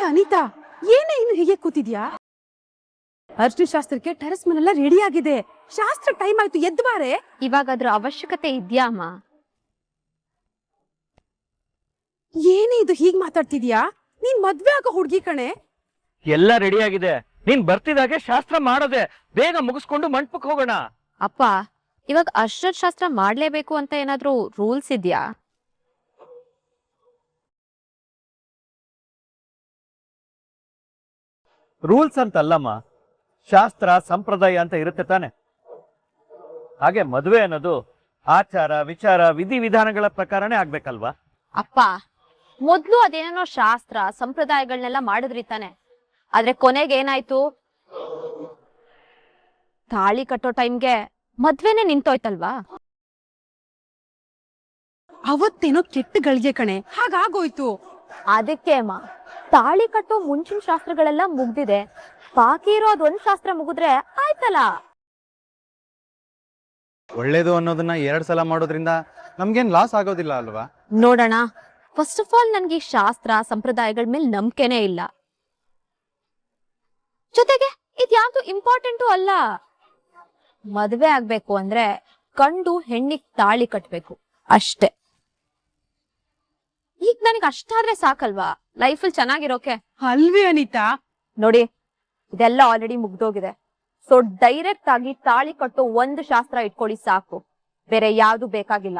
ಅನಿತಾ, ಏನೇ ಇನ್ನು ಹೀಗೆ ಕೂತಿದ್ಯಾ? ಅರ್ಶಿನ ಶಾಸ್ತ್ರಕ್ಕೆ ಟೆರೆಸ್ ಮನೆಲ್ಲ ರೆಡಿ ಆಗಿದೆ. ಶಾಸ್ತ್ರ ಟೈಮ್ ಆಯ್ತು, ಎದ್ದು ಬಾರೆ. ಇವಾಗ ಅದ್ರ ಅವಶ್ಯಕತೆ ಇದ್ಯಾ ಅಮ್ಮ? ಏನೇ ಇದು ಹೀಗ್ ಮಾತಾಡ್ತಿದ್ಯಾ? ನೀನ್ ಮದ್ವೆ ಆಗೋ ಹುಡ್ಗಿ ಕಣೆ. ಎಲ್ಲ ರೆಡಿ ಆಗಿದೆ, ನೀನ್ ಬರ್ತಿದಾಗೆ ಶಾಸ್ತ್ರ ಮಾಡೋದೆ. ಬೇಗ ಮುಗಿಸ್ಕೊಂಡು ಮಂಟಪಕ್ಕೆ ಹೋಗೋಣ. ಅಪ್ಪ, ಇವಾಗ ಅರ್ಶಿನ ಶಾಸ್ತ್ರ ಮಾಡ್ಲೇಬೇಕು ಅಂತ ಏನಾದ್ರೂ ರೂಲ್ಸ್ ಇದ್ಯಾ? ರೂಲ್ಸ್ ಅಂತಲ್ಲಮ್ಮ, ಶಾಸ್ತ್ರ ಸಂಪ್ರದಾಯ ಅಂತ ಇರುತ್ತೆ ತಾನೆ. ಹಾಗೆ ಮದುವೆ ಅನ್ನೋದು ಆಚಾರ ವಿಚಾರ ವಿಧಿ ವಿಧಾನಗಳ ಪ್ರಕಾರನೇ ಆಗ್ಬೇಕಲ್ವಾ? ಅಪ್ಪ, ಮೊದ್ಲು ಅದೇನೇನೋ ಶಾಸ್ತ್ರ ಸಂಪ್ರದಾಯಗಳನ್ನೆಲ್ಲ ಮಾಡಿದ್ರಿ ತಾನೆ, ಆದ್ರೆ ಕೊನೆಗೆ ಏನಾಯ್ತು? ತಾಳಿ ಕಟ್ಟೋ ಟೈಮ್ಗೆ ಮದ್ವೆನೆ ನಿಂತೋಯ್ತಲ್ವಾ? ಅವತ್ತೇನೋ ಕೆಟ್ಟ ಗಳಿಗೆ ಕಣೆ, ಹಾಗಾಗೋಯ್ತು. ಅದಕ್ಕೆ ಅಮ್ಮ, ತಾಳಿ ಕಟ್ಟೋ ಮುಂಚಿನ ಶಾಸ್ತ್ರಗಳೆಲ್ಲ ಮುಗ್ದಿದೆ, ಬಾಕಿ ಇರೋ ಅದೊಂದ್ ಶಾಸ್ತ್ರ ಮುಗಿದ್ರೆ ಆಯ್ತಲ್ಲ. ಒಳ್ಳೇದು ಅನ್ನೋದನ್ನ 2 ಸಲ ಮಾಡೋದ್ರಿಂದ ನಮ್ಗೇನ್ ಲಾಸ್ ಆಗೋದಿಲ್ಲ ಅಲ್ವಾ? ನೋಡೋಣ. ಫಸ್ಟ್ ಆಫ್ ಆಲ್ ನನ್ಗೆ ಈ ಶಾಸ್ತ್ರ ಸಂಪ್ರದಾಯಗಳ ಮೇಲೆ ನಂಬಿಕೆನೇ ಇಲ್ಲ. ಜೊತೆಗೆ ಇದ್ಯಾವ್ದು ಇಂಪಾರ್ಟೆಂಟು ಅಲ್ಲ. ಮದ್ವೆ ಆಗ್ಬೇಕು ಅಂದ್ರೆ ಗಂಡು ಹೆಣ್ಣಿಗೆ ತಾಳಿ ಕಟ್ಬೇಕು ಅಷ್ಟೇ. ಈಗ ನನಗೆ ಅಷ್ಟಾದ್ರೆ ಸಾಕಲ್ವಾ ಲೈಫಲ್ಲಿ ಚೆನ್ನಾಗಿರೋಕೆ? ಅಲ್ವೇ ಅನಿತಾ? ನೋಡಿ, ಇದೆಲ್ಲ ಆಲ್ರೆಡಿ ಮುಗ್ದೋಗಿದೆ. ಸೊ ಡೈರೆಕ್ಟ್ ಆಗಿ ತಾಳಿ ಕಟ್ಟೋ ಒಂದು ಶಾಸ್ತ್ರ ಇಟ್ಕೊಳ್ಳಿ ಸಾಕು, ಬೇರೆ ಯಾವ್ದು ಬೇಕಾಗಿಲ್ಲ.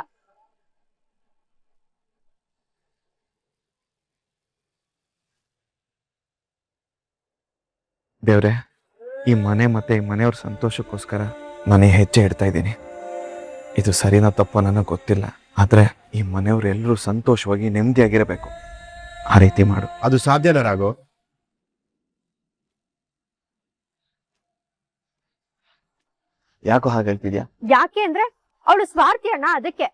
ದೇವ್ರೆ, ಈ ಮನೆ ಮತ್ತೆ ಈ ಮನೆಯವ್ರ ಸಂತೋಷಕ್ಕೋಸ್ಕರ ನಾನು ಹೆಜ್ಜೆ ಇಡ್ತಾ ಇದ್ದೀನಿ. ಇದು ಸರಿನೋ ತಪ್ಪೋ ನನಗೆ ಗೊತ್ತಿಲ್ಲ, ಆದ್ರೆ ಈ ಮನೆಯವ್ರು ಎಲ್ಲರೂ ಸಂತೋಷವಾಗಿ ನೆಮ್ಮದಿಯಾಗಿರಬೇಕು. ಆ ರೀತಿ ಮಾಡು. ಅದು ಸಾಧ್ಯನಾ ರಾಘು? ಯಾಕೋ ಹಾಗಾಗ್ತಿದ್ಯಾ? ಯಾಕೆ ಅಂದ್ರೆ ಅವಳು ಸ್ವಾರ್ಥಿ ಅಣ್ಣ, ಅದಕ್ಕೆ.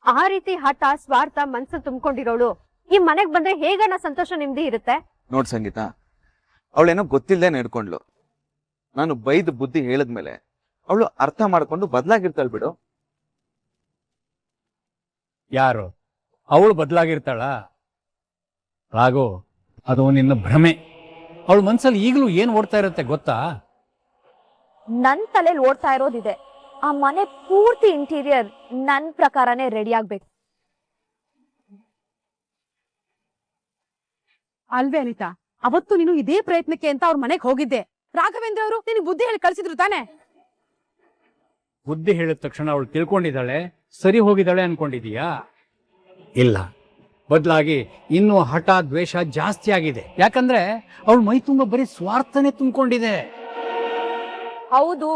ಆ ರೀತಿ ಹಠ ಸ್ವಾರ್ಥ ಮನ್ಸಲ್ಲಿ ತುಂಬಿಕೊಂಡಿರೋಳು ಈ ಮನೆಗ್ ಬಂದ್ರೆ ಹೇಗಣ್ಣ ಸಂತೋಷ ನಿಮ್ದಿ ಇರುತ್ತೆ? ನೋಡ್ ಸಂಗೀತ, ಅವಳೇನೋ ಗೊತ್ತಿಲ್ಲದೆ ನಡ್ಕೊಂಡ್ಲು. ನಾನು ಬೈದು ಬುದ್ಧಿ ಹೇಳಿದ್ಮೇಲೆ ಅವಳು ಅರ್ಥ ಮಾಡ್ಕೊಂಡು ಬದಲಾಗಿರ್ತಾಳೆ ಬಿಡು. ಯಾರು? ಅವಳು ಬದಲಾಗಿರ್ತಾಳ? ರಾಘು, ಅದು ನಿನ್ನ ಭ್ರಮೆ. ಅವಳ ಮನ್ಸಲ್ಲಿ ಈಗಲೂ ಏನ್ ಓಡ್ತಾ ಇರುತ್ತೆ ಗೊತ್ತಾ? ನನ್ ತಲೆಯಲ್ಲಿ ಓಡ್ತಾ ಇರೋದಿದೆ. ಆ ಮನೆ ಪೂರ್ತಿ ಇಂಟೀರಿಯರ್ ನನ್ ಪ್ರಕಾರನೇ ರೆಡಿ ಆಗ್ಬೇಕು. ಅಲ್ವೇ ಅನಿತಾ, ಅವತ್ತು ನೀನು ಇದೇ ಪ್ರಯತ್ನಕ್ಕೆ ಅಂತ ಅವ್ರ ಮನೆಗೆ ಹೋಗಿದ್ದೆ. ರಾಘವೇಂದ್ರ ಅವರು ನಿನಗೆ ಬುದ್ಧಿ ಹೇಳಿ ಕಳ್ಸಿದ್ರು ತಾನೆ? ಬುದ್ಧಿ ಹೇಳಿದ ತಕ್ಷಣ ಅವಳು ತಿಳ್ಕೊಂಡಿದ್ದಾಳೆ, ಸರಿ ಹೋಗಿದ್ದಾಳೆ ಅನ್ಕೊಂಡಿದೀಯಾ? ಇಲ್ಲ, ಬದಲಾಗಿ ಇನ್ನೂ ಹಠ ದ್ವೇಷ ಜಾಸ್ತಿ ಆಗಿದೆ. ಯಾಕಂದ್ರೆ ಅವಳ ಮೈ ತುಂಬ ಬರೀ ಸ್ವಾರ್ಥನೇ ತುಂಬಿಕೊಂಡಿದೆ. ಹೌದು,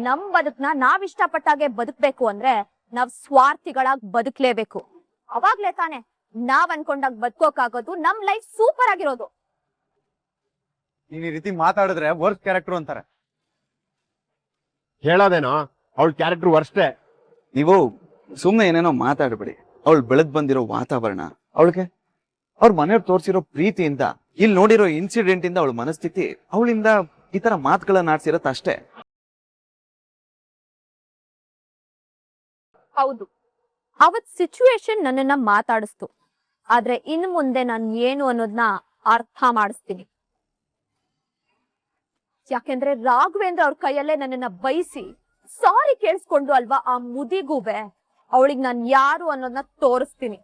ನಮ್ ಬದುಕ್ನ ನಾವ್ ಇಷ್ಟಪಟ್ಟಾಗೆ ಬದುಕ್ಬೇಕು ಅಂದ್ರೆ ನಾವ್ ಸ್ವಾರ್ಥಿಗಳಾಗಿ ಬದುಕ್ಲೇಬೇಕು. ಅವಾಗ್ಲೇ ತಾನೆ ನಾವ್ ಅನ್ಕೊಂಡಾಗ ಬದುಕೋಕಾಗೋದು, ನಮ್ ಲೈಫ್ ಸೂಪರ್ ಆಗಿರೋದು. ನೀನ್ ಈ ರೀತಿ ಮಾತಾಡಿದ್ರೆ ವರ್ಕ್ ಕ್ಯಾರೆಕ್ಟರ್ ಅಂತಾರೆ. ಹೇಳೋದೇನೋ ಅವಳ ಕ್ಯಾರೆಕ್ಟರ್ ವರ್ಸ್ಟೇ. ನೀವು ಸುಮ್ಮನೆ ಏನೇನೋ ಮಾತಾಡ್ಬೇಡಿ. ಅವಳು ಬೆಳೆದ್ ಬಂದಿರೋ ವಾತಾವರಣ, ಅವಳಿಗೆ ಅವ್ರ ಮನೆಯವ್ರು ತೋರಿಸಿರೋ ಪ್ರೀತಿಯಿಂದ, ಇಲ್ಲಿ ನೋಡಿರೋ ಇನ್ಸಿಡೆಂಟ್ ಇಂದ ಅವಳ ಮನಸ್ಥಿತಿ ಅವಳಿಂದ ಈ ತರ ಮಾತುಗಳನ್ನ ಆಡ್ಸಿರತ್ತ ಅಷ್ಟೇ. ಹೌದು, ಅವತ್ ಸಿಚುವೇಶನ್ ನನ್ನನ್ನ ಮಾತಾಡಿಸ್ತು. ಆದ್ರೆ ಇನ್ನು ಮುಂದೆ ನಾನು ಏನು ಅನ್ನೋದನ್ನ ಅರ್ಥ ಮಾಡಿಸ್ತೀನಿ. ಯಾಕೆಂದ್ರೆ ರಾಘವೇಂದ್ರ ಅವ್ರ ಕೈಯಲ್ಲೇ ನನ್ನನ್ನ ಬೈಸಿ ಸಾರಿ ಕೇಳಿಸ್ಕೊಂಡು ಅಲ್ವಾ ಆ ಮುದಿಗೂಬೆ, ಅವಳಿಗೆ ನಾನು ಯಾರು ಅನ್ನೋದನ್ನ ತೋರಿಸ್ತೀನಿ.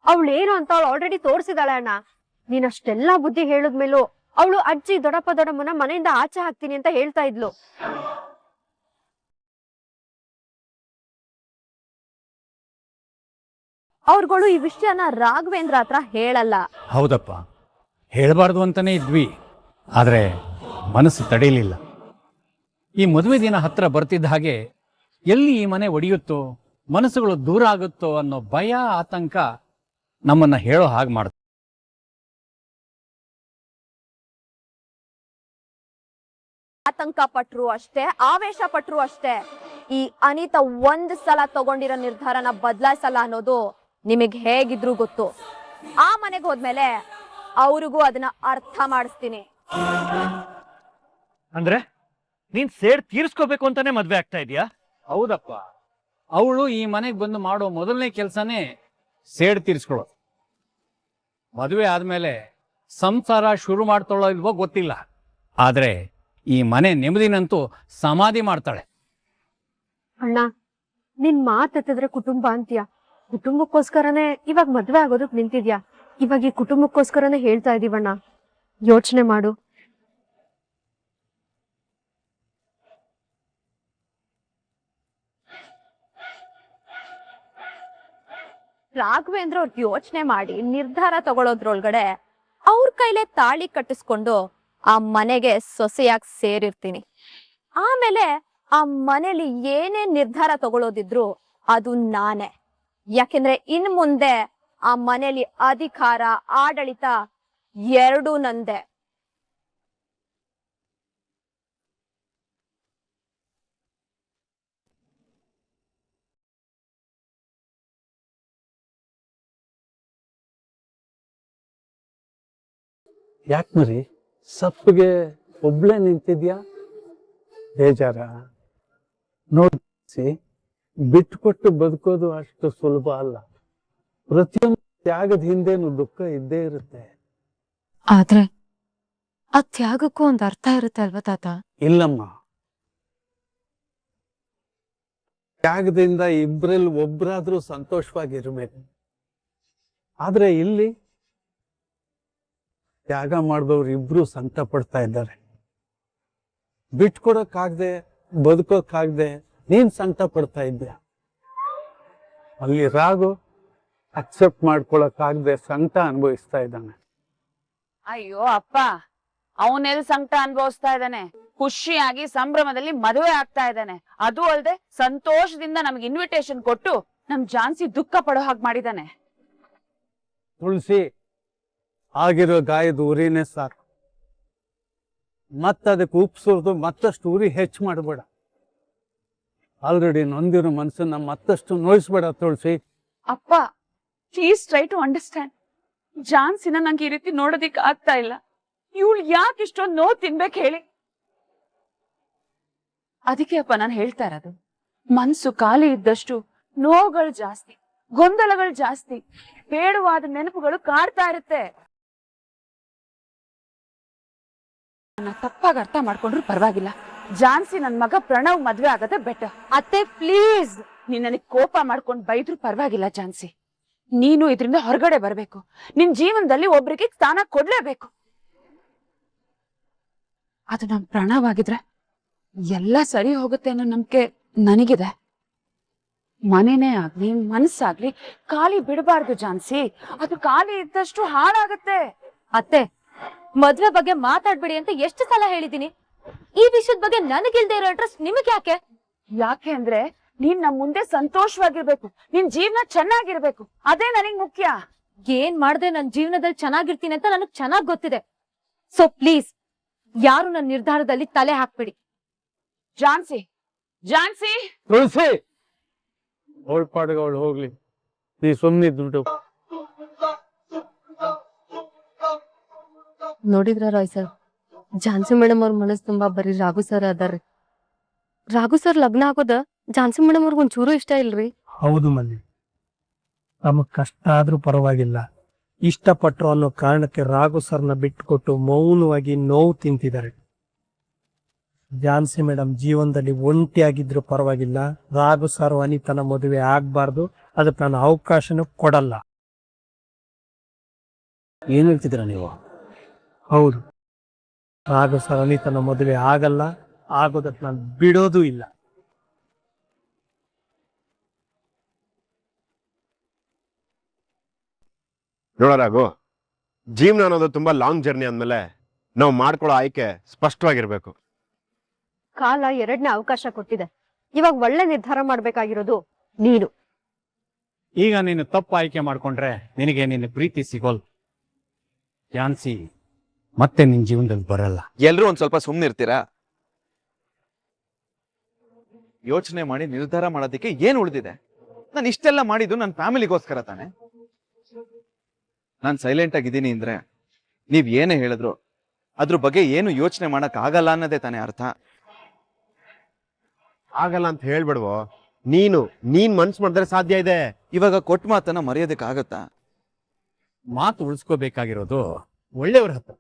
ಅವಳೇನು ಅಂತ ಅವಳು ಆಲ್ರೆಡಿ ತೋರಿಸಿದಾಳೆ ಅಣ್ಣ. ನೀನಷ್ಟೆಲ್ಲ ಬುದ್ಧಿ ಹೇಳಿದ್ಮೇಲೂ ಅವಳು ಅಜ್ಜಿ ದೊಡ್ಡಪ್ಪ ದೊಡ್ಡಮ್ಮನ ಮನೆಯಿಂದ ಆಚೆ ಹಾಕ್ತೀನಿ ಅಂತ ಹೇಳ್ತಾ ಇದ್ಲು. ಅವ್ರುಗಳು ಈ ವಿಷಯನ ರಾಘವೇಂದ್ರ ಹತ್ರ ಹೇಳಲ್ಲ. ಹೌದಪ್ಪ, ಹೇಳಬಾರ್ದು ಅಂತಾನೆ ಇದ್ವಿ, ಆದ್ರೆ ಮನಸ್ಸು ತಡೆಯಲಿಲ್ಲ. ಈ ಮದುವೆ ದಿನ ಹತ್ರ ಬರ್ತಿದ್ದ ಹಾಗೆ ಎಲ್ಲಿ ಈ ಮನೆ ಒಡೆಯುತ್ತೋ, ಮನಸ್ಸುಗಳು ದೂರ ಆಗುತ್ತೋ ಅನ್ನೋ ಭಯ ಆತಂಕ ನಮ್ಮನ್ನ ಹೇಳೋ ಹಾಗೆ ಮಾಡುತ್ತೆ. ಆತಂಕ ಪಟ್ರು ಅಷ್ಟೇ, ಆವೇಶ ಪಟ್ರು ಅಷ್ಟೇ, ಈ ಅನಿತಾ ಒಂದ್ ಸಲ ತಗೊಂಡಿರೋ ನಿರ್ಧಾರನ ಬದಲಾಯಿಸಲ್ಲ ಅನ್ನೋದು ನಿಮಗ್ ಹೇಗಿದ್ರು ಗೊತ್ತು. ಆ ಮನೆಗೆ ಹೋದ್ಮೇಲೆ ಅವ್ರಿಗೂ ಅದನ್ನ ಅರ್ಥ ಮಾಡಿಸ್ತೀನಿ. ಅಂದ್ರೆ ನೀನ್ ಸೇಡ್ ತೀರ್ಸ್ಕೋಬೇಕು ಅಂತಾನೆ ಮದ್ವೆ ಆಗ್ತಾ ಇದೀಯಾ? ಹೌದಪ್ಪ, ಅವಳು ಈ ಮನೆಗೆ ಬಂದು ಮಾಡೋ ಮೊದಲನೇ ಕೆಲಸನೇ ಸೇಡ್ ತೀರಿಸ್ಕೊಳ್ಳೋದು. ಮದುವೆ ಆದ್ಮೇಲೆ ಸಂಸಾರ ಶುರು ಮಾಡ್ತಾಳೋ ಇಲ್ವೋ ಗೊತ್ತಿಲ್ಲ, ಆದ್ರೆ ಈ ಮನೆ ನೆಮ್ಮದಿನಂತೂ ಸಮಾಧಿ ಮಾಡ್ತಾಳೆ. ಅಣ್ಣ, ನಿನ್ ಮಾತೆತ್ತಿದ್ರೆ ಕುಟುಂಬ ಅಂತೀಯ. ಕುಟುಂಬಕ್ಕೋಸ್ಕರನೇ ಇವಾಗ ಮದ್ವೆ ಆಗೋದಕ್ ನಿಂತಿದ್ಯಾ. ಇವಾಗ ಈ ಕುಟುಂಬಕ್ಕೋಸ್ಕರನೇ ಹೇಳ್ತಾ ಇದೀವಣ್ಣ, ಯೋಚನೆ ಮಾಡು. ರಾಘವೇಂದ್ರ ಅವ್ರ ಯೋಚನೆ ಮಾಡಿ ನಿರ್ಧಾರ ತಗೊಳ್ಳೋದ್ರೊಳಗಡೆ ಅವ್ರ ಕೈಲೇ ತಾಳಿ ಕಟ್ಟಿಸ್ಕೊಂಡು ಆ ಮನೆಗೆ ಸೊಸೆಯಾಗಿ ಸೇರಿರ್ತೀನಿ. ಆಮೇಲೆ ಆ ಮನೇಲಿ ಏನೇ ನಿರ್ಧಾರ ತಗೊಳ್ಳೋದಿದ್ರು ಅದು ನಾನೇ. ಯಾಕೆಂದ್ರೆ ಇನ್ ಮುಂದೆ ಆ ಮನೇಲಿ ಅಧಿಕಾರ, ಆಡಳಿತ ಎರಡೂ ನಂದೆ. ಯಾಕೆ ಮರಿ ಸಪ್ಪಗೆ ಒಬ್ಳೆ ನಿಂತಿದ್ಯಾ? ಬೇಜಾರ? ನೋಡಿ, ಬಿಟ್ಕೊಟ್ಟು ಬದುಕೋದು ಅಷ್ಟು ಸುಲಭ ಅಲ್ಲ. ಪ್ರತಿಯೊಂದು ತ್ಯಾಗದ ಹಿಂದೇನು ದುಃಖ ಇದ್ದೇ ಇರುತ್ತೆ. ಆದ್ರೆ ಆ ತ್ಯಾಗಕ್ಕೂ ಒಂದ್ ಅರ್ಥ ಇರುತ್ತೆ ಅಲ್ವಾ ತಾತ? ಇಲ್ಲಮ್ಮ, ತ್ಯಾಗದಿಂದ ಇಬ್ರಲ್ಲಿ ಒಬ್ರಾದ್ರೂ ಸಂತೋಷವಾಗಿರ್ಬೇಕು. ಆದ್ರೆ ಇಲ್ಲಿ ತ್ಯಾಗ ಮಾಡಿದವ್ರು ಇಬ್ರು ಸಂಕಟ ಪಡ್ತಾ ಇದ್ದಾರೆ. ಬಿಟ್ಕೊಡಕ್ಕಾಗ್ದೆ, ಬದುಕೋಕ್ಕಾಗ್ದೆ ನೀನ್ ಸಂಕಟ ಪಡ್ತಾ ಇದ್ದೆ. ಅಲ್ಲಿ ರಾಘು ಅಕ್ಸೆಪ್ಟ್ ಮಾಡ್ಕೊಳಕ್ಕಾಗ್ದೆ ಸಂಕಟ ಅನುಭವಿಸ್ತಾ ಇದ್ದಾನೆ. ಅಯ್ಯೋ ಅಪ್ಪ, ಅವನೆಲ್ಲಿ ಸಂಕಟ ಅನುಭವಿಸ್ತಾ ಇದ್ದಾನೆ? ಖುಷಿಯಾಗಿ ಸಂಭ್ರಮದಲ್ಲಿ ಮದುವೆ ಆಗ್ತಾ ಇದ್ದಾನೆ. ಅದು ಅಲ್ಲದೆ ಸಂತೋಷದಿಂದ ನಮ್ಗೆ ಇನ್ವಿಟೇಷನ್ ಕೊಟ್ಟು ನಮ್ ಜಾನ್ಸಿ ದುಃಖ ಪಡೋ ಹಾಗೆ ಮಾಡಿದಾನೆ. ತುಳಸಿ, ಆಗಿರೋ ಗಾಯದ ಉರಿನೇ ಸಾಕು. ಅದಕ್ಕೆ ಉಪ್ಪು ಸುರಿದು ಮತ್ತಷ್ಟು ಉರಿ ಹೆಚ್ಚು ಮಾಡಬೇಡ. ಆಲ್ರೆಡಿ ನೊಂದಿರೋ ಮನಸ್ಸನ್ನ ಮತ್ತಷ್ಟು ನೋಯಿಸ್ಬೇಡ ತುಳಸಿ. ಅಪ್ಪ, ಪ್ಲೀಸ್ ಟ್ರೈ ಟು ಅಂಡರ್ಸ್ಟ್ಯಾಂಡ್. ಜಾನ್ಸಿನ ನಂಗೆ ಈ ರೀತಿ ನೋಡೋದಿಕ್ ಆಗ್ತಾ ಇಲ್ಲ. ಇವಳು ಯಾಕೆ ಇಷ್ಟೊಂದು ನೋವು ತಿನ್ಬೇಕು ಹೇಳಿ? ಅದಕ್ಕೆ ಅಪ್ಪ ನಾನು ಹೇಳ್ತಾ ಇರೋದು, ಮನ್ಸು ಖಾಲಿ ಇದ್ದಷ್ಟು ನೋವುಗಳು ಜಾಸ್ತಿ, ಗೊಂದಲಗಳು ಜಾಸ್ತಿ, ಬೇಡವಾದ ನೆನಪುಗಳು ಕಾಡ್ತಾ ಇರುತ್ತೆ. ನನ್ನ ತಪ್ಪಾಗಿ ಅರ್ಥ ಮಾಡ್ಕೊಂಡ್ರು ಪರವಾಗಿಲ್ಲ. ಜಾನ್ಸಿ ನನ್ ಮಗ ಪ್ರಣವ್ ಮದ್ವೆ ಆಗದೆ ಬೆಟರ್. ಅತ್ತೆ ಪ್ಲೀಸ್, ನೀನ್ ನನಗ್ ಕೋಪ ಮಾಡ್ಕೊಂಡ್ ಬೈದ್ರು ಪರವಾಗಿಲ್ಲ ಜಾನ್ಸಿ. ನೀನು ಇದರಿಂದ ಹೊರಗಡೆ ಬರ್ಬೇಕು. ನಿನ್ ಜೀವನದಲ್ಲಿ ಒಬ್ರಿಗೆ ಸ್ಥಾನ ಕೊಡ್ಲೇಬೇಕು. ಅದು ನಮ್ ಪ್ರಣವ್ ಆಗಿದ್ರೆ ಎಲ್ಲ ಸರಿ ಹೋಗುತ್ತೆ ಅನ್ನೋ ನಂಬಿಕೆ ನನಗಿದೆ. ಮನೆನೇ ಆಗ್ಲಿ, ಮನಸ್ಸಾಗ್ಲಿ ಖಾಲಿ ಬಿಡಬಾರ್ದು ಜಾನ್ಸಿ. ಅದು ಖಾಲಿ ಇದ್ದಷ್ಟು ಹಾಳಾಗತ್ತೆ. ಅತ್ತೆ, ಮದ್ವೆ ಬಗ್ಗೆ ಮಾತಾಡ್ಬೇಡಿ ಅಂತ ಎಷ್ಟು ಸಲ ಹೇಳಿದೀನಿ. ಈ ವಿಷಯದ ಬಗ್ಗೆ ನನಗಿಲ್ದೇ ಇರೋ ಇಂಟ್ರೆಸ್ಟ್ ನಿಮಗೆ ಯಾಕೆ? ಯಾಕೆ ಅಂದ್ರೆ ನೀನ್ ನಮ್ ಮುಂದೆ ಸಂತೋಷವಾಗಿರ್ಬೇಕು, ನಿನ್ ಜೀವನ ಚೆನ್ನಾಗಿರ್ಬೇಕು. ಅದೇ ನನಗ್ ಮುಖ್ಯ. ಏನ್ ಮಾಡ್ದೆ ನನ್ ಜೀವನದಲ್ಲಿ ಚೆನ್ನಾಗಿರ್ತೀನಿ ಅಂತ ನನಗ್ ಚೆನ್ನಾಗ್ ಗೊತ್ತಿದೆ. ಸೊ ಪ್ಲೀಸ್, ಯಾರು ನನ್ನ ನಿರ್ಧಾರದಲ್ಲಿ ತಲೆ ಹಾಕ್ಬೇಡಿ. ಜಾನ್ಸಿ, ಜಾನ್ಸಿ, ತುಳಸಿ, ಅವಳ ಪಾಡಿಗೆ ಅವಳು ಹೋಗ್ಲಿ, ನೀ ಸುಮ್ಮನೆ ದುಡ್ಡು. ನೋಡಿದ್ರ ರಾಯ್ ಸರ್, ಝಾನ್ಸಿ ಮೇಡಮ್ ಅವ್ರ ಮನಸ್ಸು ತುಂಬಾ ಬರೀ ರಾಘು ಸರ್ ಅದಾರ್ರಿ. ರಾಘು ಸರ್ ಲಗ್ನ ಆಗೋದ ಝಾನ್ಸಿ ಮೇಡಮ್ ಅವ್ರಿಗೆ ಒಂಚೂರು ಇಷ್ಟ ಇಲ್ರಿ. ಹೌದು ಮಲ್ಲಿ, ನಮಗ್ ಕಷ್ಟ ಆದ್ರೂ ಪರವಾಗಿಲ್ಲ, ಇಷ್ಟಪಟ್ರು ಅನ್ನೋ ಕಾರಣಕ್ಕೆ ರಾಘು ಸರ್ನ ಬಿಟ್ಟುಕೊಟ್ಟು ಮೌನವಾಗಿ ನೋವು ತಿಂತಿದ್ದಾರೆ. ಝಾನ್ಸಿ ಮೇಡಮ್ ಜೀವನದಲ್ಲಿ ಒಂಟಿಯಾಗಿದ್ರು ಪರವಾಗಿಲ್ಲ, ರಾಘು ಸರ್ ಅನಿತನ ಮದುವೆ ಆಗ್ಬಾರ್ದು, ಅದಕ್ಕೆ ನಾನು ಅವಕಾಶನೂ ಕೊಡಲ್ಲ. ಏನ್ ಹೇಳ್ತಿದ್ದೀರಾ ನೀವು? ಹೌದು, ರಾಘು ಸರ್ ಅನಿತನ ಮದುವೆ ಆಗಲ್ಲ, ಆಗೋದಕ್ಕೆ ನಾನು ಬಿಡೋದು ಇಲ್ಲ. ನೋಡ ರಾಘು, ಜೀವನ ಅನ್ನೋದು ತುಂಬಾ ಲಾಂಗ್ ಜರ್ನಿ ಅಂದ್ಮೇಲೆ ನಾವು ಮಾಡ್ಕೊಳ್ಳೋ ಆಯ್ಕೆ ಸ್ಪಷ್ಟವಾಗಿರ್ಬೇಕು. ಕಾಲ ಎರಡನೇ ಅವಕಾಶ ಕೊಟ್ಟಿದೆ. ಇವಾಗ ಒಳ್ಳೆ ನಿರ್ಧಾರ ಮಾಡ್ಬೇಕಾಗಿರೋದು ನೀನು. ಈಗ ನೀನು ತಪ್ಪು ಆಯ್ಕೆ ಮಾಡ್ಕೊಂಡ್ರೆ ನಿನಗೆ ನಿನ್ನ ಪ್ರೀತಿ ಸಿಗೋಲ್. ಜಾನ್ಸಿ ಮತ್ತೆ ನಿನ್ ಜೀವನದಲ್ಲಿ ಬರಲ್ಲ. ಎಲ್ರೂ ಒಂದ್ ಸ್ವಲ್ಪ ಸುಮ್ಮನೆ ಇರ್ತೀರಾ? ಯೋಚನೆ ಮಾಡಿ ನಿರ್ಧಾರ ಮಾಡೋದಕ್ಕೆ ಏನ್ ಉಳಿದಿದೆ? ನಾನು ಇಷ್ಟೆಲ್ಲ ಮಾಡಿದ್ದು ನನ್ನ ಫ್ಯಾಮಿಲಿಗೋಸ್ಕರ ತಾನೆ. ನಾನು ಸೈಲೆಂಟ್ ಆಗಿದ್ದೀನಿ ಅಂದ್ರೆ ನೀವ್ ಏನೇ ಹೇಳಿದ್ರು ಅದ್ರ ಬಗ್ಗೆ ಏನು ಯೋಚನೆ ಮಾಡಕ್ ಆಗಲ್ಲ ಅನ್ನೋದೇ ತಾನೇ ಅರ್ಥ. ಆಗಲ್ಲ ಅಂತ ಹೇಳ್ಬಿಡ್ವೋ? ನೀನ್ ಮನ್ಸು ಮಾಡಿದ್ರೆ ಸಾಧ್ಯ ಇದೆ. ಇವಾಗ ಕೊಟ್ಟ ಮಾತನ್ನ ಮರೆಯೋದಕ್ಕಾಗತ್ತಾ? ಮಾತು ಉಳಿಸ್ಕೋಬೇಕಾಗಿರೋದು ಒಳ್ಳೆಯವ್ರ ಹತ್ರ,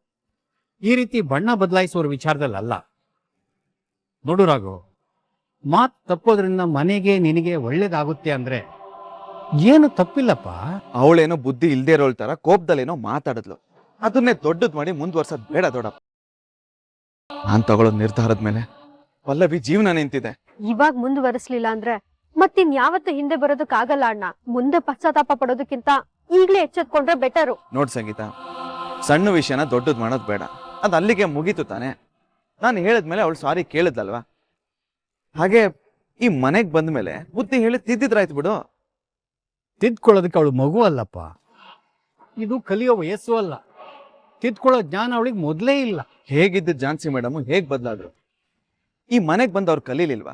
ಈ ರೀತಿ ಬಣ್ಣ ಬದಲಾಯಿಸೋರ ವಿಚಾರದಲ್ಲ. ನೋಡು ರಾಘು, ಮಾತು ತಪ್ಪೋದ್ರಿಂದ ಮನೆಗೆ ನಿನಗೆ ಒಳ್ಳೇದಾಗುತ್ತೆ ಅಂದ್ರೆ ಏನು ತಪ್ಪಿಲ್ಲಪ್ಪ. ಅವಳೇನೋ ಬುದ್ಧಿ ಇಲ್ದೇ ಇರೋಳ್ ತರ ಕೋಪದಲ್ಲೇನೋ ಮಾತಾಡಿದ್ಲು, ಅದನ್ನೇ ದೊಡ್ಡದ್ ಮಾಡಿ ಮುಂದುವರ್ಸೋದ್ ಬೇಡ ದೊಡ್ಡಪ್ಪ. ನಾನ್ ತಗೊಳ್ಳೋ ನಿರ್ಧಾರದ ಮೇಲೆ ಪಲ್ಲವಿ ಜೀವನ ನಿಂತಿದೆ. ಇವಾಗ ಮುಂದುವರಿಸ್ಲಿಲ್ಲ ಅಂದ್ರೆ ಮತ್ತಿನ್ ಯಾವತ್ತು ಹಿಂದೆ ಬರೋದಕ್ಕಾಗಲ್ಲ ಅಣ್ಣ. ಮುಂದೆ ಪಶ್ಚಾತ್ತಾಪ ಪಡೋದಕ್ಕಿಂತ ಈಗ್ಲೇ ಎಚ್ಚೆತ್ಕೊಂಡ್ರೆ ಬೆಟರು. ನೋಡ್ ಸಂಗೀತ, ಸಣ್ಣ ವಿಷಯನ ದೊಡ್ಡದ್ ಮಾಡೋದ್ ಬೇಡ. ಅದ್ ಅಲ್ಲಿಗೆ ಮುಗೀತು ತಾನೆ. ನಾನು ಹೇಳಿದ್ಮೇಲೆ ಅವಳು ಸಾರಿ ಕೇಳಿದ್ಲಲ್ವಾ. ಹಾಗೆ ಈ ಮನೆಗ್ ಬಂದ್ಮೇಲೆ ಬುದ್ಧಿ ಹೇಳಿ ತಿದ್ದಿದ್ರಾಯ್ತು ಬಿಡು. ತಿದ್ಕೊಳ್ಳೋದಕ್ಕೆ ಅವಳು ಮಗು ಅಲ್ಲಪ್ಪ, ಇದು ಕಲಿಯೋ ವಯಸ್ಸು ಅಲ್ಲ. ತಿದ್ಕೊಳ್ಳೋ ಜ್ಞಾನ ಅವಳಿಗೆ ಮೊದಲೇ ಇಲ್ಲ. ಹೇಗಿದ್ದ ಝಾನ್ಸಿ ಮೇಡಮ್ ಹೇಗ್ ಬದಲಾದ್ರು? ಈ ಮನೆಗ್ ಬಂದ್ ಅವ್ರು ಕಲೀಲಿಲ್ವಾ?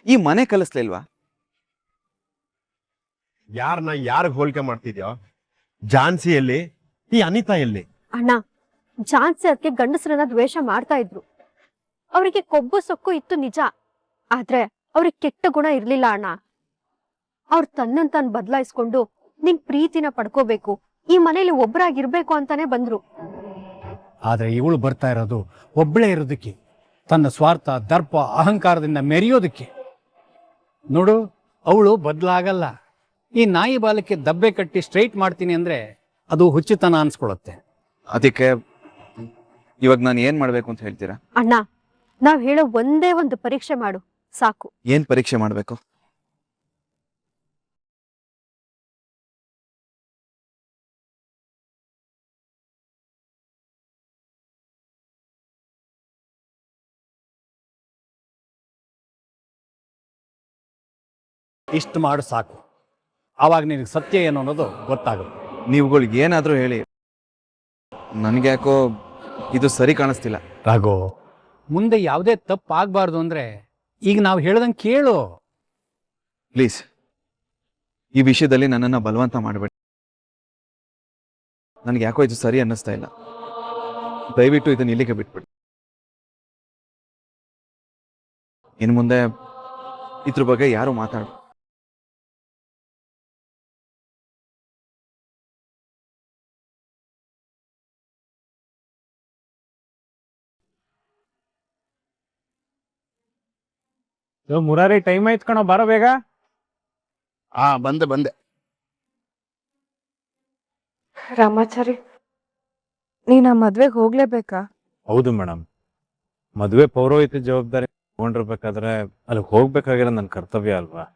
ಈ ಮನೆ ಕಲಿಸ್ಲಿಲ್ವಾ? ಯಾರನ್ನ ಯಾರಿಗೆ ಹೋಲಿಕೆ ಮಾಡ್ತಿದ್ಯೋ? ಝಾನ್ಸಿಯಲ್ಲಿ ಈ ಅನಿತಾ ಎಲ್ಲಿ? ಅಣ್ಣ, ಝಾನ್ಸಿ ಅದಕ್ಕೆ ಗಂಡಸರನ್ನ ದ್ವೇಷ ಮಾಡ್ತಾ ಇದ್ರು. ಅವರಿಗೆ ಕೊಬ್ಬು ಸೊಕ್ಕು ಇತ್ತು ನಿಜ, ಆದ್ರೆ ಅವ್ರಿಗೆ ಕೆಟ್ಟ ಗುಣ ಇರ್ಲಿಲ್ಲ ಅಣ್ಣ. ಅವ್ರು ತನ್ನನ್ ತಾನು ಬದಲಾಯಿಸ್ಕೊಂಡು ನಿನ್ ಪ್ರೀತಿನ ಪಡ್ಕೋಬೇಕು, ಈ ಮನೇಲಿ ಒಬ್ಬರಾಗಿರ್ಬೇಕು ಅಂತಾನೆ ಬಂದ್ರು. ಆದ್ರೆ ಇವಳು ಬರ್ತಾ ಇರೋದು ಒಬ್ಬಳೇ ಇರೋದಕ್ಕೆ, ತನ್ನ ಸ್ವಾರ್ಥ, ದರ್ಪ, ಅಹಂಕಾರದಿಂದ ಮೆರೆಯೋದಕ್ಕೆ. ನೋಡು, ಅವಳು ಬದಲಾಗಲ್ಲ. ಈ ನಾಯಿ ಬಾಲಕ್ಕೆ ದಬ್ಬೆ ಕಟ್ಟಿ ಸ್ಟ್ರೈಟ್ ಮಾಡ್ತೀನಿ ಅಂದ್ರೆ ಅದು ಹುಚ್ಚುತನ ಅನ್ಸ್ಕೊಳತ್ತೆ. ಅದಕ್ಕೆ ಇವಾಗ ನಾನು ಏನ್ ಮಾಡ್ಬೇಕು ಅಂತ ಹೇಳ್ತೀರಾ? ಅಣ್ಣ, ನಾವ್ ಹೇಳೋ ಒಂದೇ ಒಂದು ಪರೀಕ್ಷೆ ಮಾಡು ಸಾಕು. ಏನ್ ಪರೀಕ್ಷೆ ಮಾಡ್ಬೇಕು? ಇಷ್ಟು ಮಾಡು ಸಾಕು, ಆವಾಗ ನಿನಗೆ ಸತ್ಯ ಏನು ಅನ್ನೋದು ಗೊತ್ತಾಗುತ್ತೆ. ನೀವುಗಳಿಗೆ ಏನಾದ್ರೂ ಹೇಳಿ, ನನ್ಗೆ ಯಾಕೋ ಇದು ಸರಿ ಕಾಣಿಸ್ತಿಲ್ಲ. ರಾಘು, ಮುಂದೆ ಯಾವುದೇ ತಪ್ಪು ಆಗ್ಬಾರ್ದು ಅಂದ್ರೆ ಈಗ ನಾವು ಹೇಳ್ದಂಗೆ ಕೇಳು. ಪ್ಲೀಸ್, ಈ ವಿಷಯದಲ್ಲಿ ನನ್ನನ್ನು ಬಲವಂತ ಮಾಡಬೇಡಿ. ನನಗೆ ಯಾಕೋ ಇದು ಸರಿ ಅನ್ನಿಸ್ತಾ ಇಲ್ಲ. ದಯವಿಟ್ಟು ಇದನ್ನ ಇಲ್ಲಿಗೆ ಬಿಟ್ಬಿಡಿ. ಇನ್ನು ಮುಂದೆ ಇದ್ರ ಬಗ್ಗೆ ಯಾರು ಮಾತಾಡ. ಮುರಾರಿ, ಟೈಮ್ ಆಯ್ತು ಕಣೋ, ಬಾರೋ ಬೇಗ. ಬಂದೆ. ರಾಮಾಚಾರಿ, ನೀನ್ ಆ ಮದ್ವೆಗೆ ಹೋಗ್ಲೇಬೇಕಾ? ಹೌದು ಮೇಡಮ್, ಮದುವೆ ಪೌರೋಹಿತ್ಯ ಜವಾಬ್ದಾರಿ ತಗೊಂಡಿರ್ಬೇಕಾದ್ರೆ ಅಲ್ಲಿ ಹೋಗ್ಬೇಕಾಗಿರೋ ನನ್ನ ಕರ್ತವ್ಯ ಅಲ್ವಾ?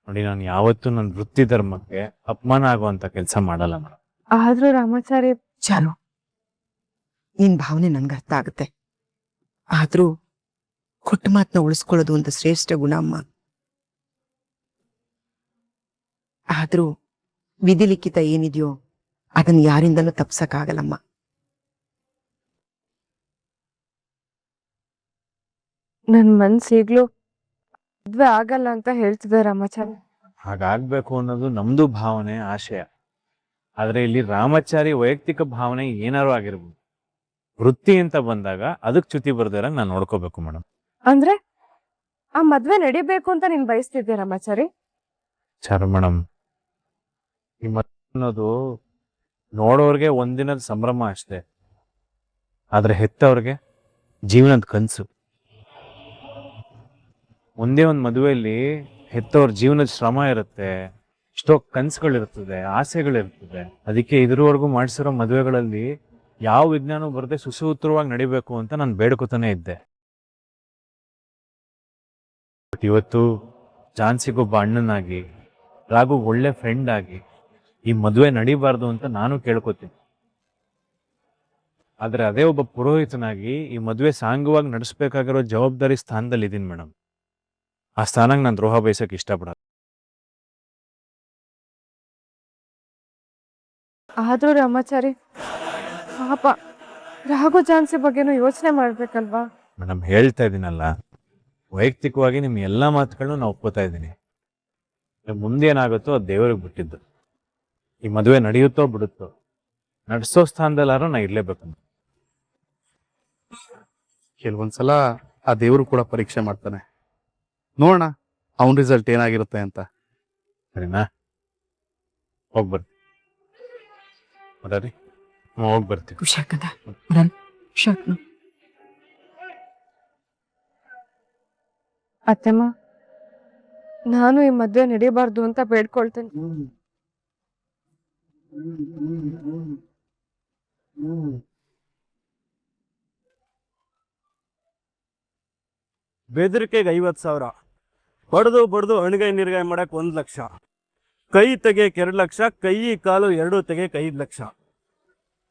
ನೋಡಿ, ನಾನು ಯಾವತ್ತೂ ನನ್ನ ವೃತ್ತಿ ಧರ್ಮಕ್ಕೆ ಅಪಮಾನ ಆಗುವಂತ ಕೆಲಸ ಮಾಡಲ್ಲ ಮೇಡಮ್. ಆದ್ರೂ ರಾಮಾಚಾರಿ, ಚಾರು, ನಿನ್ ಭಾವನೆ ನನ್ಗೆ ಅರ್ಥ ಆಗುತ್ತೆ. ಆದ್ರೂ ಕೊಟ್ಟ ಮಾತನ್ನ ಉಳಿಸ್ಕೊಳ್ಳೋದು ಒಂದು ಶ್ರೇಷ್ಠ ಗುಣ ಅಮ್ಮ. ಆದ್ರೂ ವಿಧಿ ಲಿಖಿತ ಏನಿದೆಯೋ ಅದನ್ನ ಯಾರಿಂದಲೂ ತಪ್ಸಕ್ಕಾಗಲ್ಲಮ್ಮ. ನನ್ ಮನ್ಸೀಗ್ಲೂ ಮದ್ವೆ ಆಗಲ್ಲ ಅಂತ ಹೇಳ್ತಿದ್ದೆ ರಾಮಾಚಾರಿ. ಹಾಗಾಗ್ಬೇಕು ಅನ್ನೋದು ನಮ್ದು ಭಾವನೆ, ಆಶಯ. ಆದ್ರೆ ಇಲ್ಲಿ ರಾಮಾಚಾರಿ ವೈಯಕ್ತಿಕ ಭಾವನೆ ಏನಾರು ಆಗಿರ್ಬೋದು. ವೃತ್ತಿ ಅಂತ ಬಂದಾಗ ಅದಕ್ಕೆ ಚ್ಯುತಿ ಬರ್ದಿರ ನಾನು ನೋಡ್ಕೋಬೇಕು ಮೇಡಮ್. ಅಂದ್ರೆ ಆ ಮದ್ವೆ ನಡಿಬೇಕು ಅಂತ ನೀನ್ ಬಯಸ್ತಿದ್ದೆ ರಾಮಾಚಾರಿ? ಚಾರು ಮೇಡಮ್, ಈ ಮದುವೆ ಅನ್ನೋದು ನೋಡೋರ್ಗೆ ಒಂದಿನದ ಸಂಭ್ರಮ ಅಷ್ಟೇ, ಆದ್ರೆ ಹೆತ್ತವ್ರಿಗೆ ಜೀವನದ ಕನಸು. ಒಂದೇ ಒಂದು ಮದುವೆಯಲ್ಲಿ ಹೆತ್ತವ್ರ ಜೀವನದ ಶ್ರಮ ಇರುತ್ತೆ, ಎಷ್ಟೋ ಕನಸುಗಳಿರ್ತದೆ, ಆಸೆಗಳಿರ್ತದೆ. ಅದಕ್ಕೆ ಇದ್ರವರೆಗೂ ಮಾಡಿಸಿರೋ ಮದುವೆಗಳಲ್ಲಿ ಯಾವ ವಿಜ್ಞಾನ ಬರದೆ ಸುಸೂತ್ರವಾಗಿ ನಡಿಬೇಕು ಅಂತ ನಾನು ಬೇಡ್ಕೊತಾನೆ ಇದ್ದೆ. ಇವತ್ತು ಝಾನ್ಸಿಗೊಬ್ಬ ಅಣ್ಣನಾಗಿ, ರಾಘು ಒಳ್ಳೆ ಫ್ರೆಂಡ್ ಆಗಿ ಈ ಮದುವೆ ನಡಿಬಾರ್ದು ಅಂತ ನಾನು ಕೇಳ್ಕೊತೀನಿ. ಆದ್ರೆ ಅದೇ ಒಬ್ಬ ಪುರೋಹಿತನಾಗಿ ಈ ಮದುವೆ ಸಾಂಗವಾಗಿ ನಡೆಸ್ಬೇಕಾಗಿರೋ ಜವಾಬ್ದಾರಿ ಸ್ಥಾನದಲ್ಲಿ ಇದೀನಿ ಮೇಡಮ್. ಆ ಸ್ಥಾನಕ್ಕೆ ನಾನು ದ್ರೋಹ ಬಯಸಕ್ಕೆ ಇಷ್ಟಪಡಲ್ಲ. ಆದ್ರೂ ರಾಮಾಚಾರಿ, ಪಾಪ ರಾಘು ಝಾನ್ಸಿ ಬಗ್ಗೆನೂ ಯೋಚನೆ ಮಾಡ್ಬೇಕಲ್ವಾ? ಮೇಡಮ್, ಹೇಳ್ತಾ ಇದ್ದೀನಲ್ಲ, ವೈಯಕ್ತಿಕವಾಗಿ ನಿಮ್ಮ ಎಲ್ಲ ಮಾತುಗಳನ್ನು ನಾನು ಒಪ್ಕೋತಾ ಇದ್ದೀನಿ. ಮುಂದೇನಾಗುತ್ತೋ ಅದು ದೇವರಿಗೆ ಬಿಟ್ಟಿದ್ದು. ಈ ಮದುವೆ ನಡೆಯುತ್ತೋ ಬಿಡುತ್ತೋ, ನಡೆಸೋ ಸ್ಥಾನದಲ್ಲಾರು ನಾ ಇರ್ಲೇಬೇಕು. ಕೆಲವೊಂದ್ಸಲ ಆ ದೇವರು ಕೂಡ ಪರೀಕ್ಷೆ ಮಾಡ್ತಾನೆ. ನೋಡೋಣ ಅವನ ರಿಸಲ್ಟ್ ಏನಾಗಿರುತ್ತೆ ಅಂತ. ಸರಿನಾ? ಹೋಗ್ಬರ್ತೀನಿ. ರೀ ಹೋಗಿ ಬರ್ತೀವಿ. ಹುಷಾಕದ ಬರನ್ ಹುಷಾಕ್ ಅತ್ತೆಮ್ಮ, ನಾನು ಈ ಮದ್ವೆ ನಡೀಬಾರ್ದು ಅಂತ ಬೇಡ್ಕೊಳ್ತೇನೆ. ಬೆದರಿಕೆಗೆ 50,000, ಬಡ್ದು ಬಡ್ದು ಅಣಗಾಯಿ ನಿರ್ಗಾಯಿ ಮಾಡಕ್ 1 ಲಕ್ಷ, ಕೈ ತೆಗೆಯಕ್ಕೆ 2 ಲಕ್ಷ, ಕೈ ಕಾಲು ಎರಡೂ ತೆಗೆಯಕ್ಕೆ 5 ಲಕ್ಷ,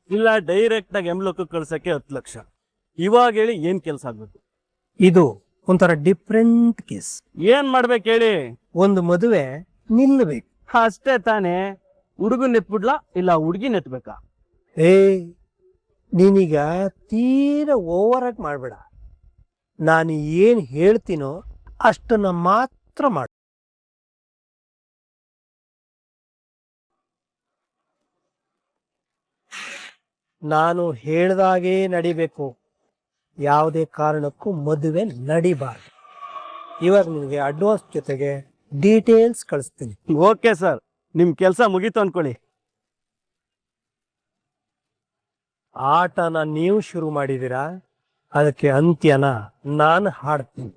ಇಲ್ಲ ಡೈರೆಕ್ಟ್ ಆಗಿ ಎಮ್ಲೋಕಕ್ಕೆ ಕಳ್ಸಕ್ಕೆ 10 ಲಕ್ಷ. ಇವಾಗ ಹೇಳಿ ಏನ್ ಕೆಲಸ ಆಗ್ಬೇಕು? ಇದು ಒಂಥರ ಡಿಫ್ರೆಂಟ್ ಕೇಸ್. ಏನ್ ಮಾಡ್ಬೇಕು ಹೇಳಿ? ಒಂದು ಮದುವೆ ನಿಲ್ಲಬೇಕು ಅಷ್ಟೇ ತಾನೇ. ಹುಡುಗನ್ ಎತ್ಬಿಡ್ಲಾ ಇಲ್ಲ ಹುಡುಗಿನ ಎತ್ಬೇಕಾ? ಏ ನೀನೀಗ ತೀರ ಓವರ್ ಆಗಿ ಮಾಡ್ಬೇಡ. ನಾನು ಏನ್ ಹೇಳ್ತೀನೋ ಅಷ್ಟನ್ನ ಮಾತ್ರ ಮಾಡು. ನಾನು ಹೇಳ್ದಾಗೇ ನಡಿಬೇಕು. ಯಾವುದೇ ಕಾರಣಕ್ಕೂ ಮದುವೆ ನಡಿಬಾರ್ದು. ಇವಾಗ ನಿಮಗೆ ಅಡ್ವಾನ್ಸ್ ಜೊತೆಗೆ ಡೀಟೇಲ್ಸ್ ಕಳಿಸ್ತೀನಿ. ಓಕೆ ಸರ್, ನಿಮ್ ಕೆಲಸ ಮುಗೀತು ಅನ್ಕೊಳ್ಳಿ. ಆಟನ ನೀವು ಶುರು ಮಾಡಿದ್ದೀರಾ, ಅದಕ್ಕೆ ಅಂತ್ಯನ ನಾನು ಹಾಡ್ತೀನಿ.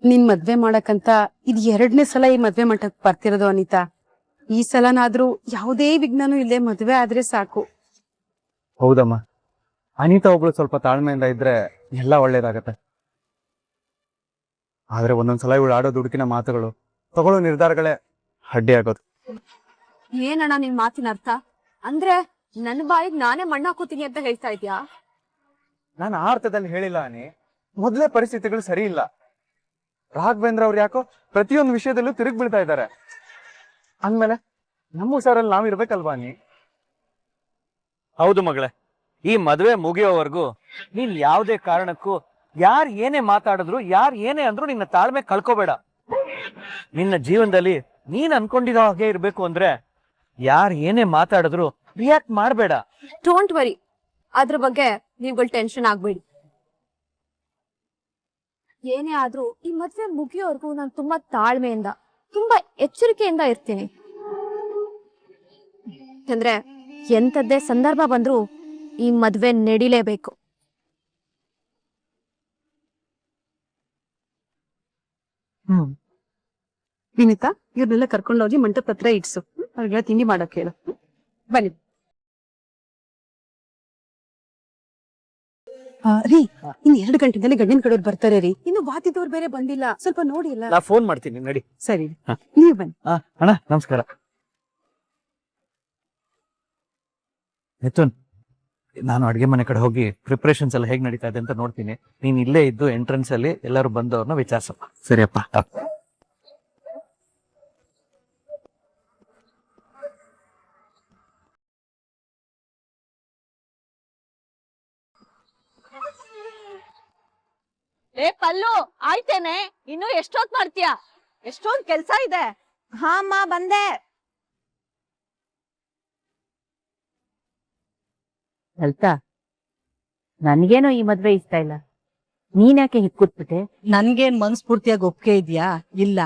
ನಿನ್ ಮದ್ವೆ ಮಾಡಕ್ಕಂತ ಇದು 2ನೇ ಸಲ ಈ ಮದ್ವೆ ಮಂಟಪಕ್ಕೆ ಬರ್ತಿರೋದು ಅನಿತಾ. ಈ ಸಲನಾದ್ರೂ ಯಾವುದೇ ವಿಘ್ನನೂ ಇಲ್ಲೇ ಮದ್ವೆ ಆದ್ರೆ ಸಾಕು. ಹೌದಮ್ಮ, ಅನಿತಾ ಒಬ್ಳು ಸ್ವಲ್ಪ ತಾಳ್ಮೆಯಿಂದ ಇದ್ರೆ ಎಲ್ಲ ಒಳ್ಳೇದಾಗತ್ತೆ. ಆದ್ರೆ ಒಂದೊಂದ್ಸಲ ಇವಳು ಆಡೋ ದುಡುಕಿನ ಮಾತುಗಳು, ತಗೊಳ್ಳೋ ನಿರ್ಧಾರಗಳೇ ಅಡ್ಡಿ ಆಗೋದು. ಏನಣ್ಣ ನಿನ್ ಮಾತಿನ ಅರ್ಥ? ಅಂದ್ರೆ ನನ್ನ ಬಾಯಿಗೆ ನಾನೇ ಮಣ್ಣಾಕೋತೀನಿ ಅಂತ ಹೇಳ್ತಾ ಇದ್ಯಾ? ನಾನು ಆ ಅರ್ಥದಲ್ಲಿ ಹೇಳಿಲ್ಲ ಅನಿ. ಮೊದಲೇ ಪರಿಸ್ಥಿತಿಗಳು ಸರಿ ಇಲ್ಲ. ರಾಘವೇಂದ್ರ ಅವ್ರು ಯಾಕೋ ಪ್ರತಿಯೊಂದು ವಿಷಯದಲ್ಲೂ ತಿರುಗಿ ಬೀಳ್ತಾ ಇದ್ದಾರೆ. ಅಂದ್ಮೇಲೆ ನಮ್ಮ ಹುಷಾರಲ್ಲಿ ನಾವಿರ್ಬೇಕಲ್ವಾ ನೀ? ಹೌದು ಮಗಳೇ, ಈ ಮದುವೆ ಮುಗಿಯೋವರೆಗೂ ನೀನ್ ಯಾವುದೇ ಕಾರಣಕ್ಕೂ ಯಾರು ಏನೇ ಮಾತಾಡಿದ್ರು, ಯಾರು ಏನೇ ಅಂದ್ರು ನಿನ್ನ ತಾಳ್ಮೆ ಕಳ್ಕೋಬೇಡ. ನಿನ್ನ ಜೀವನದಲ್ಲಿ ನೀನ್ ಅನ್ಕೊಂಡಿರೋ ಹಾಗೆ ಇರ್ಬೇಕು ಅಂದ್ರೆ ಯಾರು ಏನೇ ಮಾತಾಡಿದ್ರು ರಿಯಾಕ್ಟ್ ಮಾಡಬೇಡ. ಡೋಂಟ್ ವರಿ, ಅದ್ರ ಬಗ್ಗೆ ನೀವುಗಳು ಟೆನ್ಷನ್ ಆಗ್ಬೇಡಿ. ಏನೇ ಆದ್ರೂ ಈ ಮದ್ವೆ ಮುಗಿಯೋವರೆಗೂ ನಾನು ತುಂಬಾ ತಾಳ್ಮೆಯಿಂದ, ತುಂಬಾ ಎಚ್ಚರಿಕೆಯಿಂದ ಇರ್ತೀನಿ. ಅಂದ್ರೆ ಎಂತದ್ದೇ ಸಂದರ್ಭ ಬಂದ್ರೂ ಈ ಮದ್ವೆ ನಡಿಲೇಬೇಕು. ವಿನಿತಾ, ಇವ್ರನ್ನೆಲ್ಲ ಕರ್ಕೊಂಡೋಗಿ ಮಂಟಪ ಹತ್ರ ಇಡ್ಸು. ಅವ್ರಿಗೆಲ್ಲ ತಿಂಡಿ ಮಾಡಕ್ ಹೇಳು. ಬನ್ನಿ. ರೀ, ಇನ್ 2 ಗಂಟೆದಲ್ಲಿ ಗಂಡಿನ ಕಡೆಯವ್ರು ಬರ್ತಾರೆ ರೀ. ಇನ್ನು ವಾದಿದವ್ರು ಬೇರೆ ಬಂದಿಲ್ಲ, ಸ್ವಲ್ಪ ನೋಡಿ ಅಲ್ಲ. ನಾ ಫೋನ್ ಮಾಡ್ತೀನಿ, ನಡಿ. ಸರಿ, ನೀವು ಬನ್ನಿ. ಅಣ್ಣ ನಮಸ್ಕಾರ. ಮಿಥುನ್, ನಾನು ಅಡ್ಗೆ ಮನೆ ಕಡೆ ಹೋಗಿ ಪ್ರಿಪರೇಷನ್ಸ್ ಎಲ್ಲ ಹೇಗ್ ನಡೀತಾ ಇದೆ ಅಂತ ನೋಡ್ತೀನಿ. ನೀನ್ ಇಲ್ಲೇ ಇದ್ದು ಎಂಟ್ರೆನ್ಸ್ ಅಲ್ಲಿ ಎಲ್ಲರೂ ಬಂದವ್ರನ್ನ ವಿಚಾರಿಸಪ್ಪ. ಸರಿಯಪ್ಪ. ಏ ಪಲ್ಲು, ಆಯ್ತೇನೆ? ಇನ್ನು ಎಷ್ಟೊತ್ ಮಾಡ್ತೀಯಾ? ಎಷ್ಟೊಂದ್ ಕೆಲ್ಸ ಇದೆ. ಹಾ ಅಮ್ಮ, ಬಂದೆ. ಲಲಿತಾ, ನನ್ಗೇನೋ ಈ ಮದ್ವೆ ಇಷ್ಟ ಇಲ್ಲ. ನೀನ್ ಯಾಕೆ ಹಿಕ್ಕುಟ್ಬಿಟ್ಟೆ? ನನ್ಗೇನ್ ಮನಸ್ಫೂರ್ತಿಯಾಗಿ ಒಪ್ಪಿಗೆ ಇದೆಯಾ? ಇಲ್ಲ.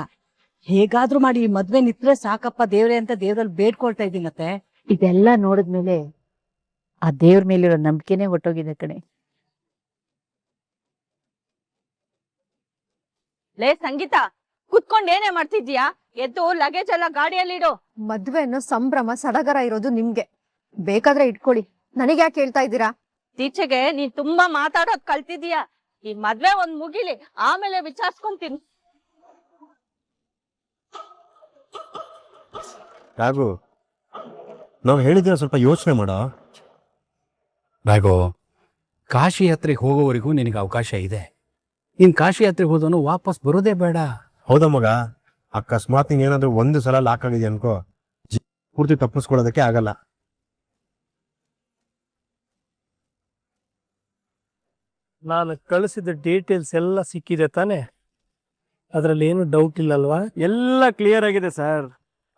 ಹೇಗಾದ್ರೂ ಮಾಡಿ ಈ ಮದ್ವೆ ನಿತ್ರೆ ಸಾಕಪ್ಪ ದೇವ್ರೆ ಅಂತ ದೇವ್ರಲ್ಲಿ ಬೇಡ್ಕೊಳ್ತಾ ಇದ್ದೀನತ್ತೆ. ಇದೆಲ್ಲ ನೋಡಿದ್ಮೇಲೆ ಆ ದೇವ್ರ ಮೇಲಿರೋ ನಂಬಿಕೆನೆ ಹೊಟ್ಟೋಗಿದೆ ಕಣೆ. ಲೇ ಸಂಗೀತ, ಕುತ್ಕೊಂಡ್ ಏನೇ ಮಾಡ್ತಿದ್ಯಾ? ಎದ್ದು ಲಗೇಜ್ ಎಲ್ಲ ಗಾಡಿಯಲ್ಲಿಡು. ಮದ್ವೆ ಅನ್ನೋ ಸಂಭ್ರಮ ಸಡಗರ ಇರೋದು ನಿಮ್ಗೆ. ಬೇಕಾದ್ರೆ ಇಟ್ಕೊಳ್ಳಿ, ನನಗೆ ಯಾಕೆ ಹೇಳ್ತಾ ಇದ್ದೀರಾ? ಇತ್ತೀಚೆಗೆ ನೀನ್ ತುಂಬಾ ಮಾತಾಡೋದ್ ಕಲ್ತಿದೀಯಾ. ಈ ಮದ್ವೆ ಒಂದ್ ಮುಗಿಲಿ, ಆಮೇಲೆ ವಿಚಾರಿಸ್ಕೊಂತೀನಿ. ರಾಘು, ನಾವು ಹೇಳಿದ್ರೆ ಸ್ವಲ್ಪ ಯೋಚನೆ ಮಾಡೋ. ರಾಘು, ಕಾಶಿ ಯಾತ್ರೆಗೆ ಹೋಗೋವರೆಗೂ ನಿನಗೆ ಅವಕಾಶ ಇದೆ. ಇನ್ ಕಾಶಿ ಯಾತ್ರೆಗೆ ಹೋದವನು ವಾಪಸ್ ಬರೋದೇ ಬೇಡ. ಹೌದಾ ಮಗ? ಅಕಸ್ಮಾತ್ ನೀನೇನಾದ್ರೂ 1 ಸಲ ಲಾಕ್ ಆಗಿದೆ ಅನ್ಕೋ, ಪೂರ್ತಿ ತಪ್ಪಿಸ್ಕೊಳ್ಳೋದಕ್ಕೆ ಆಗಲ್ಲ. ನಾನು ಕಳಿಸಿದ ಡೀಟೇಲ್ಸ್ ಎಲ್ಲ ಸಿಕ್ಕಿದೆ ತಾನೆ? ಅದರಲ್ಲಿ ಏನು ಡೌಟ್ ಇಲ್ಲಲ್ವಾ? ಎಲ್ಲ ಕ್ಲಿಯರ್ ಆಗಿದೆ ಸರ್.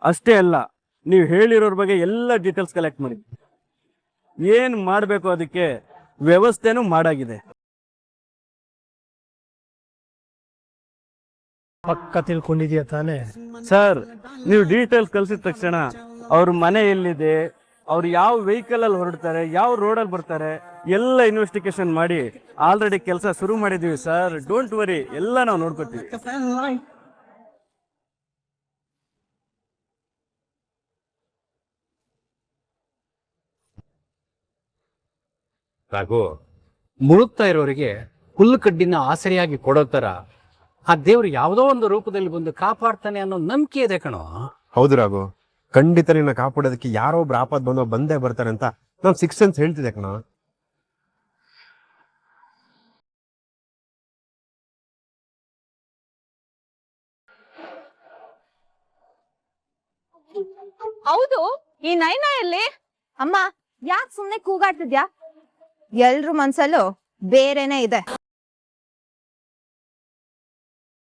ಅಷ್ಟೇ ಅಲ್ಲ, ನೀವು ಹೇಳಿರೋರ ಬಗ್ಗೆ ಎಲ್ಲ ಡೀಟೇಲ್ಸ್ ಕಲೆಕ್ಟ್ ಮಾಡಿ. ಏನ್ ಮಾಡಬೇಕು ಅದಕ್ಕೆ ವ್ಯವಸ್ಥೆನೂ ಮಾಡಾಗಿದೆ. ಪಕ್ಕ ತಿಳ್ಕೊಂಡಿದ್ಯಾ ತಾನೇ? ಸರ್, ನೀವು ಡೀಟೇಲ್ಸ್ ಕಳ್ಸಿದ ತಕ್ಷಣ ಅವ್ರ ಮನೆ ಎಲ್ಲಿದೆ, ಅವ್ರು ಯಾವ ವೆಹಿಕಲ್ ಅಲ್ಲಿ ಹೊರಡ್ತಾರೆ, ಯಾವ ರೋಡಲ್ಲಿ ಬರ್ತಾರೆ, ಎಲ್ಲ ಇನ್ವೆಸ್ಟಿಗೇಷನ್ ಮಾಡಿ ಆಲ್ರೆಡಿ ಕೆಲಸ ಶುರು ಮಾಡಿದೀವಿ ಸರ್. ಡೋಂಟ್ ವರಿ, ಎಲ್ಲ ನಾವು ನೋಡ್ಕೊತೀವಿ. ರಾಘು, ಮುಳುಗ್ತಾ ಇರೋರಿಗೆ ಹುಲ್ಲು ಕಡ್ಡಿನ ಆಸರೆಯಾಗಿ ಕೊಡೋ ತರ ಆ ದೇವ್ರು ಯಾವುದೋ ಒಂದು ರೂಪದಲ್ಲಿ ಬಂದು ಕಾಪಾಡ್ತಾನೆ ಅನ್ನೋ ನಂಬಿಕೆ ಇದೆ ಕಣೋ. ಹೌದು ರಾಘು, ಖಂಡಿತ ನಿನ್ನ ಕಾಪಾಡೋದಕ್ಕೆ ಯಾರೋ ಒಬ್ರು ಆಪತ್ ಬಂದೇ ಬರ್ತಾರೆ ಅಂತ ನಾನು 6 ಸೆನ್ಸ್ ಹೇಳ್ತಿದ್ದೆ ಕಣ. ಹೌದು, ಈ ನೈನಾ ಎಲ್ಲಿ? ಅಮ್ಮ, ಯಾಕೆ ಸುಮ್ನೆ ಕೂಗಾಡ್ತಿದ್ಯಾ? ಎಲ್ರ ಮನ್ಸಲ್ಲೂ ಬೇರೆನೆ ಇದೆ.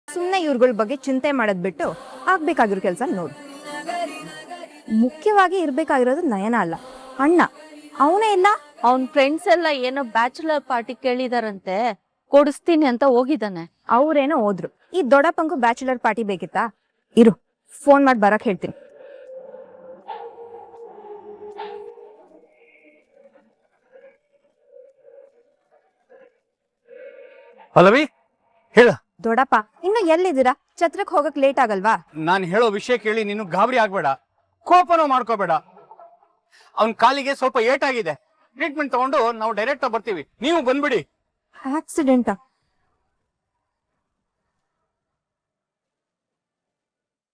ಸುಮ್ನೆ ಇವ್ರಗಳ ಬಗ್ಗೆ ಚಿಂತೆ ಮಾಡೋದ್ ಬಿಟ್ಟು ಆಗ್ಬೇಕಾಗಿರೋ ಕೆಲ್ಸ ನೋಡು. ಮುಖ್ಯವಾಗಿ ಇರ್ಬೇಕಾಗಿರೋದು ನಯನ ಅಲ್ಲ, ಅಣ್ಣ. ಅವನೇ ಇಲ್ಲ. ಅವನ್ ಫ್ರೆಂಡ್ಸ್ ಎಲ್ಲ ಏನೋ ಬ್ಯಾಚುಲರ್ ಪಾರ್ಟಿ ಕೇಳಿದಾರಂತೆ, ಕೊಡಿಸ್ತೀನಿ ಅಂತ ಹೋಗಿದ್ದಾನೆ. ಅವ್ರೇನೋ ಹೋದ್ರು. ಈ ದೊಡ್ಡಪ್ಪಂಗೂ ಬ್ಯಾಚುಲರ್ ಪಾರ್ಟಿ ಬೇಕಿತ್ತಾ? ಇರು, ಫೋನ್ ಮಾಡಿ ಬರಕ್ ಹೇಳ್ತೀನಿ. ಅಲ್ಲವಿ, ಹೇಳ. ದೊಡ್ಡಪ್ಪ, ಇನ್ನು ಎಲ್ಲಿದ್ದೀರಾ? ಛತ್ರಕ್ ಹೋಗಕ್ ಲೇಟ್ ಆಗಲ್ವಾ? ನಾನು ಹೇಳೋ ವಿಷಯ ಕೇಳಿ ನೀನು ಗಾಬರಿ ಆಗ್ಬೇಡ, ಕೋಪನೂ ಮಾಡ್ಕೋಬೇಡ. ಅವನ್ ಕಾಲಿಗೆ ಸ್ವಲ್ಪ ಏಟಾಗಿದೆ, ಟ್ರೀಟ್ಮೆಂಟ್ ತಗೊಂಡು ನಾವು ಡೈರೆಕ್ಟ್ ಬರ್ತೀವಿ, ನೀವು ಬಂದ್ಬಿಡಿ. ಆಕ್ಸಿಡೆಂಟಾ?